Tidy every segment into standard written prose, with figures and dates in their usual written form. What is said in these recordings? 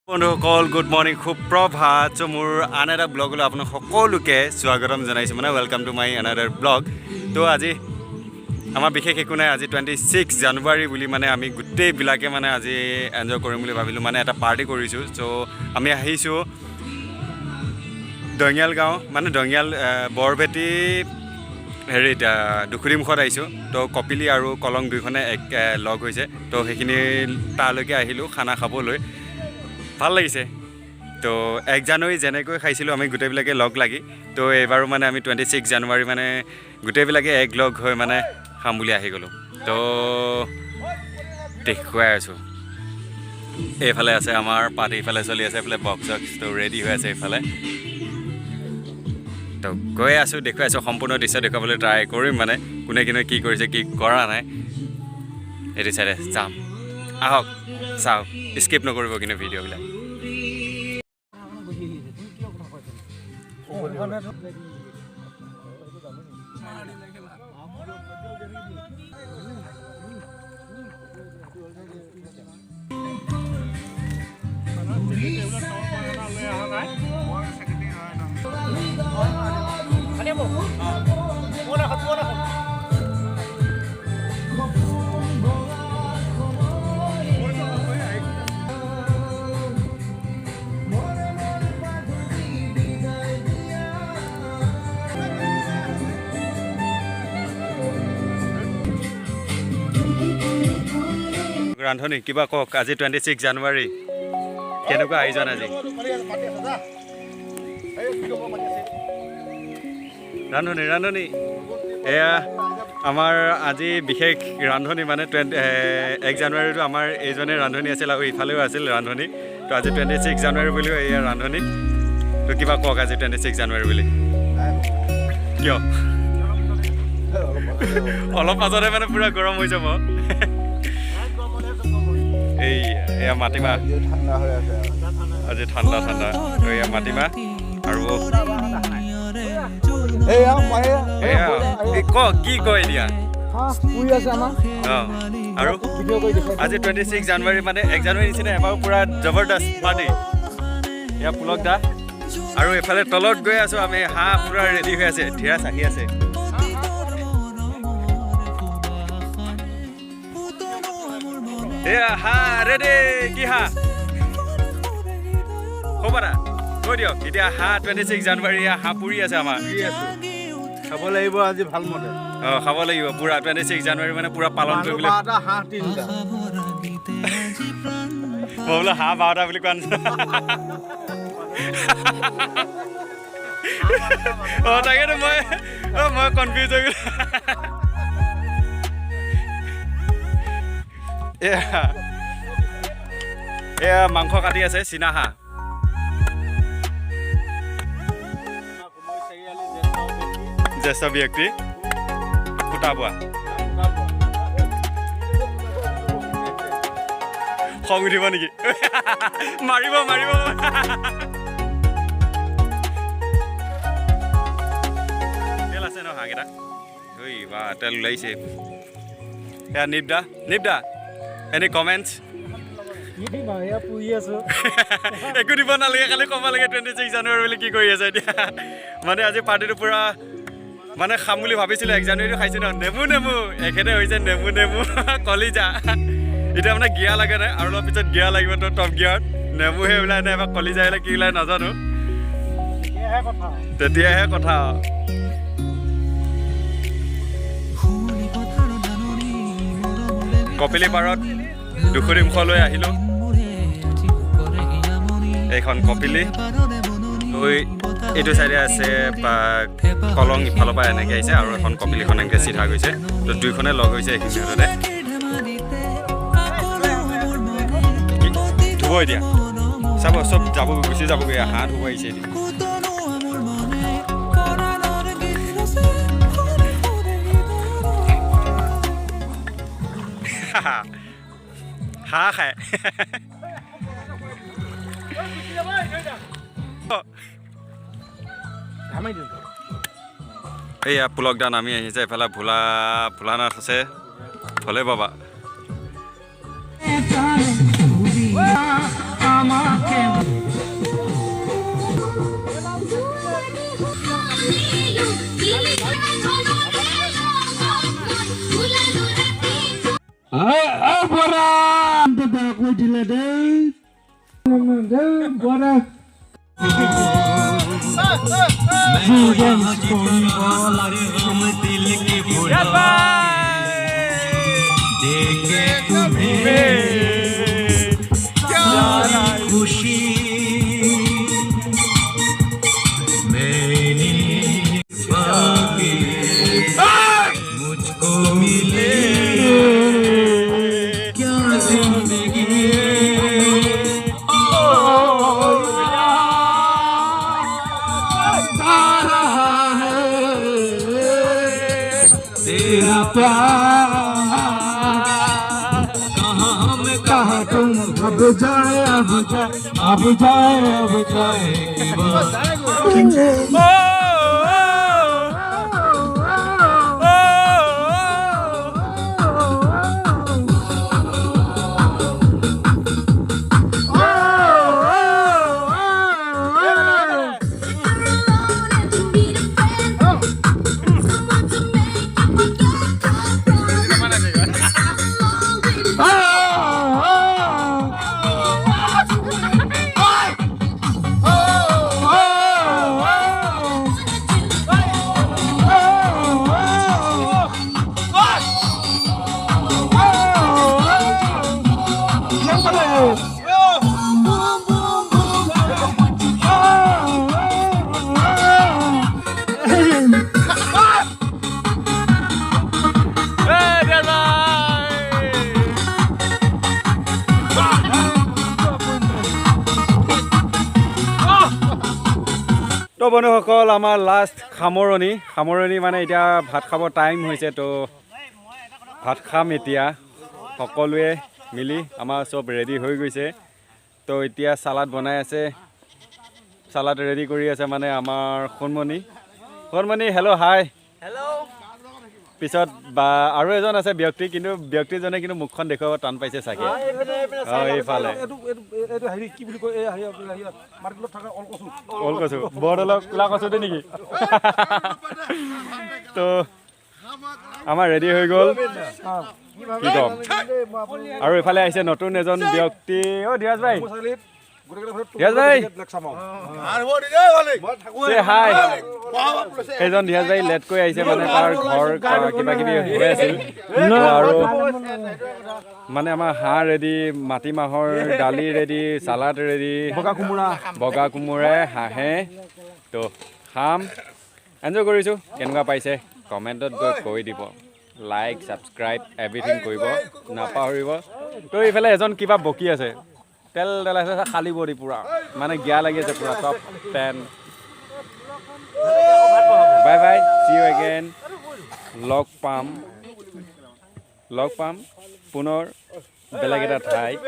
বন্ধুসকল good morning সুপ্ৰভাত চ' মোৰ আন এটা ব্লগলৈ আপোনাক সকলোকে স্বাগতম জনাইছোঁ মানে welcome to my another blog তো আজি আমাৰ বিশেষ একো নাই আজি 26 জানুৱাৰী বুলি মানে আমি গোটেইবিলাকে মানে আজি এনজয় কৰিম বুলি ভাবিলোঁ মানে এটা পাৰ্টি কৰিছোঁ চ' আমি আহিছোঁ দঙিয়াল গাঁও মানে দঙিয়াল বৰভেটি হেৰিত দুখুৰীমুখত আহিছোঁ তো কপিলি আৰু কলং দুইখনে এক লগ হৈছে তো সেইখিনি তালৈকে আহিলোঁ খানা খাবলৈ ভাল লাগিছে তো 1 জানুৱাৰী যেনেকৈ খাইছিলোঁ আমি গোটেইবিলাকে লগ লাগি তো এইবাৰো মানে আমি 26 জানুৱাৰী মানে গোটেইবিলাকে এক লগ হৈ মানে খাম বুলি আহি গ'লোঁ তো দেখুৱাই আছোঁ এইফালে আছে আমাৰ পাৰ্টি ইফালে চলি আছে এইফালে বক্স তো ৰেডি হৈ আছে এইফালে তো গৈ আছোঁ দেখুৱাই আছোঁ সম্পূৰ্ণ দৃশ্য দেখুৱাবলৈ ট্ৰাই কৰিম মানে কোনে কোনে কি কৰিছে কি কৰা নাই এইটো চাইডে যাম আহক চাওক স্কিপ নকৰিব কিন্তু ভিডিঅ'বিলাক ৰান্ধনি কিবা কওক আজি 26 জানুৱাৰী কেনেকুৱা আয়োজন আজি ৰান্ধনি এয়া আমাৰ আজি বিশেষ ৰান্ধনি মানে 1 জানুৱাৰীটো আমাৰ এইজনে ৰান্ধনি আছিল আৰু ইফালেও আছিল ৰান্ধনি তো আজি 26 জানুৱাৰী বুলিও এয়া ৰান্ধনি তো কিবা কওক আজি 26 জানুৱাৰী বুলি কিয় অলপ পাছতে মানে পুৰা গৰম হৈ যাব এয়া মাটিমাহ আজি ঠাণ্ডা তো এয়া মাটিমাহ আৰু কি কয় এতিয়া আৰু আজি 26 জানুৱাৰী মানে 1 জানুৱাৰী নিচিনা এবাৰ পুৰা জবৰদস্ত পাৰ্টি এয়া পুলক দা আৰু এইফালে তলত গৈ আছোঁ আমি হাঁহ পুৰা ৰেডি হৈ আছে ধীৰাজ আহি আছে এয়া হাঁহ ৰেডি কি হাঁহ হ'ব না কৈ দিয়ক এতিয়া হাঁহ 26 জানুৱাৰী হাঁহ পুৰি আছে আমাৰ খাব লাগিব আজি ভাল মতে খাব লাগিব পুৰা 26 জানুৱাৰী মানে পুৰা পালন কৰিবলৈ হাঁহ 3টা মই বোলো হাঁহ 12টা বুলি কোৱা নিচিনা তাকেতো মই কনফিউজ হৈ গ'লো এয়া মাংস কাটি আছে চীনা হাঁহ জ্যেষ্ঠ ব্যক্তি ফুটা বোৱা খং উঠিব নেকি মাৰিব তেল আছে ন হাঁহকেইটা ঐ বা তেল ওলাইছে এয়া নিপদা এনি কমেণ্টছ একো দিব নালাগে খালি ক'ব লাগে 26 জানুৱাৰী বুলি কি কৰি আছে এতিয়া মানে আজি পাৰ্টিটো পুৰা মানে খাম বুলি ভাবিছিলোঁ 1 জানুৱাৰীটো খাইছোঁ ন নেমু এখেতে হৈছে নেমু কলিজা এতিয়া মানে গিয়া লাগে নাই আৰু অলপ পিছত গিয়া লাগিব তো টপ গিয়াৰত নেমুহে ওলাই নাই এবাৰ কলিজা আহিলে কি ওলাই নাজানো তেতিয়াহে কথা কপিলি পাৰত দুখুৰীমুখলৈ আহিলোঁ এইখন কপিলি এইটো চাইডে আছে কলং ইফালৰ পৰা এনেকৈ আহিছে আৰু এখন কপিলিখন এনেকৈ চিধা গৈছে তো দুইখনে লগ হৈছে এইখিনি হতে ধুব এতিয়া চাব চব যাব গুচি যাবগৈ হাঁহ ধুব আহিছে এতিয়া হাঁহ খায় এইয়া পুলক দা নামি আহিছে এফালে ভোলানাথ আছে ভলে বাবা আমাকে खुशी मैंने पाके मुझको मिले क्या जिंदगी तेरा प्यार कहाँ तुम अब जाए की बात তো বন্ধুসকল আমাৰ লাষ্ট সামৰণি মানে এতিয়া ভাত খাব টাইম হৈছে তো ভাত খাম এতিয়া সকলোৱে মিলি আমাৰ সব ৰেডি হৈ গৈছে তো এতিয়া সালাড বনাই আছে সালাড ৰেডি কৰি আছে মানে আমাৰ সোণমণি হেল্ল' হাই পিছত বা আৰু এজন আছে কিন্তু ব্যক্তিজনে কিন্তু মুখখন দেখুৱাব টান পাইছে চাগে এইফালে ওলকচু বৰদলক কোলা কচুতে নেকি তো আমাৰ ৰেডি হৈ গ'ল কি ক'ম আৰু এইফালে আহিছে নতুন এজন ব্যক্তি ধীৰাজ ভাই এইজন ধীৰাজ ভাই লেটকৈ আহিছে মানে তাৰ ঘৰ কিবা কিবি হৈ আছিল আৰু মানে আমাৰ হাঁহ ৰেডি মাটিমাহৰ দালি ৰেডি চালাড ৰেডি বগা কোমোৰাই হাঁহে তো খাম এনজয় কৰিছোঁ কেনেকুৱা পাইছে কমেণ্টত গৈ কৈ দিব লাইক ছাবস্ক্ৰাইব এভৰিথিং কৰিব নাপাহৰিব তো এইফালে এজন কিবা বকি আছে তেল আছে খালী বডি পূৰা মানে গিয়া লাগি আছে পূৰা top 10 bye bye see you again লগ পাম পুনৰ বেলেগ এটা ঠাইত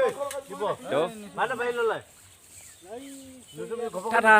তো টাটা